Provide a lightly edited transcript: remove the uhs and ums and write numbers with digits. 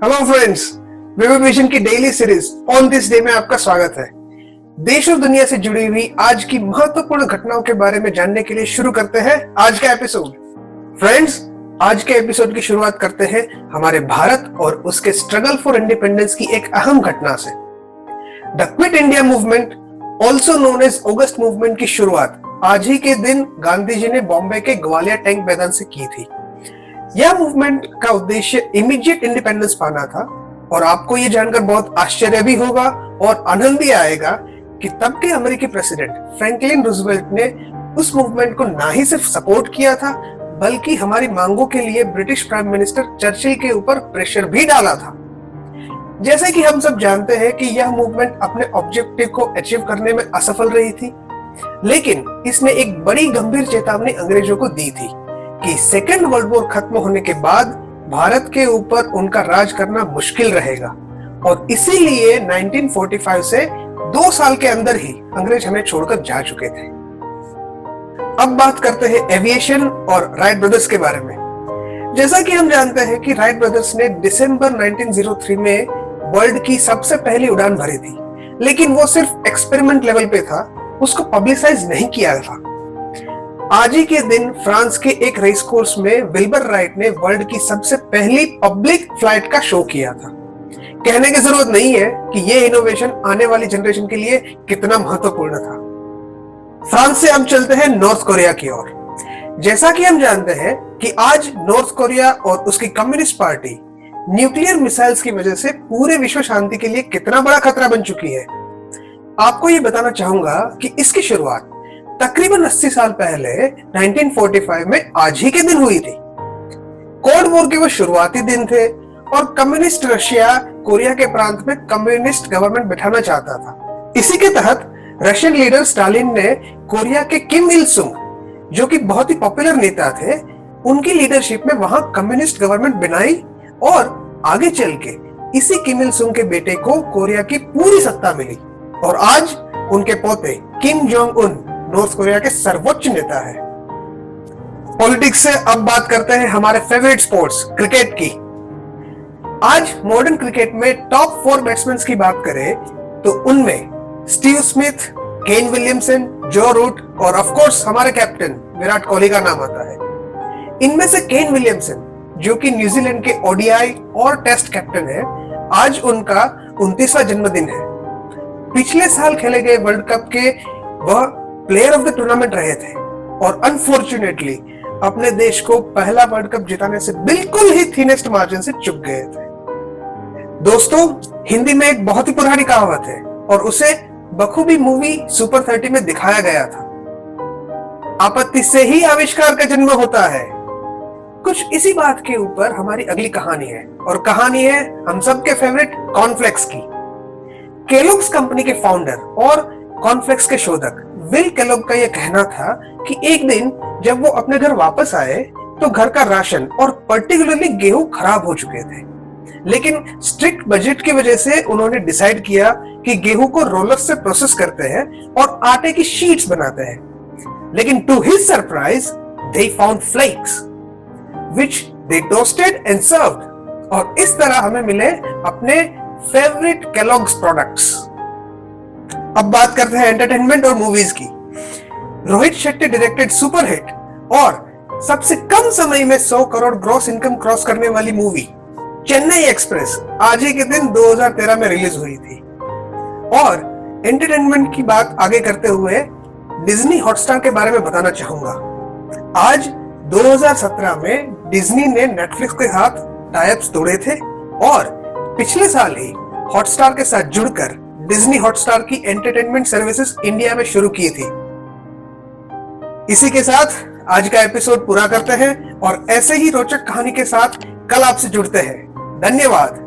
Hello friends, विविध vision की daily series on this day में आपका स्वागत है। देश और दुनिया से जुड़ी हुई आज की महत्वपूर्ण घटनाओं के बारे में जानने के लिए शुरू करते हैं आज का एपिसोड। फ्रेंड्स, आज के एपिसोड की शुरुआत करते हैं हमारे भारत और उसके स्ट्रगल फॉर इंडिपेंडेंस की एक अहम घटना से। The quit India movement, also known as August movement की शुरुआत आज ही के दिन गांधी जी ने बॉम्बे के ग्वालियर टैंक मैदान से की थी। यह मूवमेंट का उद्देश्य इमीडिएट इंडिपेंडेंस पाना था और आपको यह जानकर बहुत आश्चर्य भी होगा और आनंद भी आएगा कि तब के अमेरिकी प्रेसिडेंट फ्रैंकलिन रूजवेल्ट ने उस मूवमेंट को ना ही सिर्फ सपोर्ट किया था बल्कि हमारी मांगों के लिए ब्रिटिश प्राइम मिनिस्टर चर्चिल के ऊपर प्रेशर भी डाला था। जैसे कि हम सब जानते हैं कि यह मूवमेंट अपने ऑब्जेक्टिव को अचीव करने में असफल रही थी, लेकिन इसने एक बड़ी गंभीर चेतावनी अंग्रेजों को दी थी कि सेकेंड वर्ल्ड वॉर खत्म होने के बाद भारत के ऊपर उनका राज करना मुश्किल रहेगा और इसीलिए 1945 से 2 साल के अंदर ही अंग्रेज हमें छोड़कर जा चुके थे। अब बात करते हैं एविएशन और राइट ब्रदर्स के बारे में। जैसा कि हम जानते हैं कि राइट ब्रदर्स ने दिसंबर 1903 में वर्ल्ड की सबसे पहली उड़ान भरी थी, लेकिन वो सिर्फ एक्सपेरिमेंट लेवल पे था, उसको पब्लिसाइज नहीं किया था। आज ही के दिन फ्रांस के एक रेस कोर्स में विल्बर राइट ने वर्ल्ड की सबसे पहली पब्लिक फ्लाइट का शो किया था। कहने की जरूरत नहीं है कि यह इनोवेशन आने वाली जनरेशन के लिए कितना महत्वपूर्ण था। फ्रांस से हम चलते हैं नॉर्थ कोरिया की ओर। जैसा कि हम जानते हैं कि आज नॉर्थ कोरिया और उसकी कम्युनिस्ट पार्टी न्यूक्लियर मिसाइल्स की वजह से पूरे विश्व शांति के लिए कितना बड़ा खतरा बन चुकी है। आपको ये बताना चाहूंगा कि इसकी शुरुआत तकरीबन 80 साल पहले 1945 में आज ही के दिन हुई थी। कोल्ड वॉर के वो शुरुआती दिन थे और कम्युनिस्ट रशिया कोरिया के प्रांत में कम्युनिस्ट गवर्नमेंट बिठाना चाहता था। इसी के तहत रशियन लीडर स्टालिन ने कोरिया के किम इल सुंग, जो कि बहुत ही पॉपुलर नेता थे, उनकी लीडरशिप में वहां कम्युनिस्ट गवर्नमेंट बनाई और आगे चल के इसी किम इल सुंग के बेटे को कोरिया की पूरी सत्ता मिली और आज उनके पोते Kim Jong Un north Korea के सर्वोच्च नेता है। पॉलिटिक्स से अब बात करते हैं हमारे फेवरेट स्पोर्ट्स क्रिकेट की। आज मॉडर्न क्रिकेट में टॉप 4 बैट्समैन की बात करें तो उनमें स्टीव स्मिथ, केन विलियमसन, जो रूट और ऑफ कोर्स हमारे कैप्टन विराट कोहली का नाम आता है। इनमें से केन विलियमसन, जो कि न्यूजीलैंड के ओडीआई और टेस्ट कैप्टन है, आज उनका 29वां जन्मदिन है। पिछले साल खेले गए वर्ल्ड कप के वह प्लेयर ऑफ द टूर्नामेंट रहे थे और अनफॉर्चुनेटली अपने देश को पहला वर्ल्ड कप जिताने से बिल्कुल ही थीनेस्ट मार्जिन से चूक गए थे। दोस्तों, हिंदी में एक बहुत ही पुरानी कहावत है और उसे बखूबी मूवी सुपर 30 में दिखाया गया था। आपत्ति से ही आविष्कार का जन्म होता है। कुछ इसी बात के ऊपर हमारी अगली कहानी है और कहानी है हम सबके फेवरेट कॉर्नफ्लेक्स की। केलॉग्स कंपनी के फाउंडर और कॉर्नफ्लेक्स के शोधक विल केलॉग का यह कहना था कि एक दिन जब वो अपने घर वापस आए तो घर का राशन और पर्टिकुलरली गेहूं खराब हो चुके थे, लेकिन स्ट्रिक्ट बजट की वजह से उन्होंने डिसाइड किया कि गेहूं को रोलर से प्रोसेस करते हैं और आटे की शीट्स बनाते हैं। लेकिन to his surprise they found flakes which they toasted and served और इस तरह हमें मिले अपने फेवरेट केलॉग्स प्रोडक्ट्स। अब बात करते हैं एंटरटेनमेंट और मूवीज की। रोहित शेट्टी डायरेक्टेड सुपरहिट और सबसे कम समय में 100 करोड़ ग्रॉस इनकम क्रॉस करने वाली मूवी चेन्नई एक्सप्रेस आज ही के दिन 2013 में रिलीज हुई थी। और एंटरटेनमेंट की बात आगे करते हुए डिज्नी हॉटस्टार के बारे में बताना चाहूंगा। आज 2017 में डिज्नी ने नेटफ्लिक्स के साथ टाई-अप्स तोड़े थे और पिछले साल ही हॉटस्टार के साथ जुड़कर डिज्नी हॉटस्टार की एंटरटेनमेंट सर्विसेज इंडिया में शुरू की थी। इसी के साथ आज का एपिसोड पूरा करते हैं और ऐसे ही रोचक कहानी के साथ कल आपसे जुड़ते हैं। धन्यवाद।